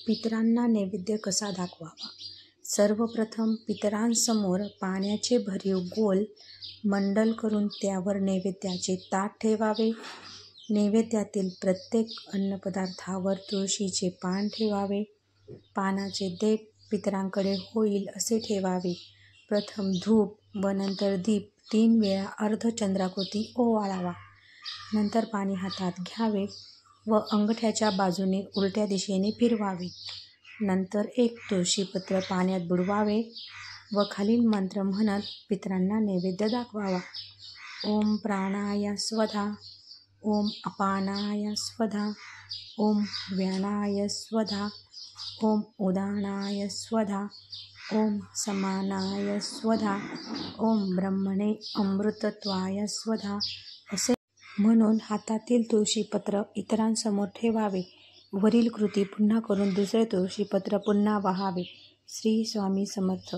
पितरांना नैवेद्य कसा दाखवावा? सर्वप्रथम पितरांसमोर पाण्याचे भरीव गोल मंडल करून त्यावर नैवेद्याचे ताट ठेवावे. नैवेद्यातील प्रत्येक अन्नपदार्थावर तुळशीचे पान ठेवावे. पानाचे देठ पितरांकडे होईल असे ठेवावे. प्रथम धूप व नंतर दीप 3 वेळा अर्धचंद्राकृती ओवाळावा. नंतर पाणी हातात घ्यावे व अंगठ्याच्या बाजूने उलट्या दिशेने फिरवावे. नंतर एक तुळशीपत्र पाण्यात बुडवावे व खालील मंत्र म्हणत पितरांना नैवेद्य दाखवावा. ओम प्राणाय स्वधा, ओम अपानाय स्वधा, ओम व्यानाय स्वधा, ओम उदानाय स्वधा, ओम समानाय स्वधा, ओम ब्रह्मणे अमृतत्वाय स्वधा असे म्हणून हातातील तुळशीपत्र इतरांसमोर ठेवावे. वरील कृती पुन्हा करून दुसरे तुळशीपत्र पुन्हा वहावे. श्री स्वामी समर्थ.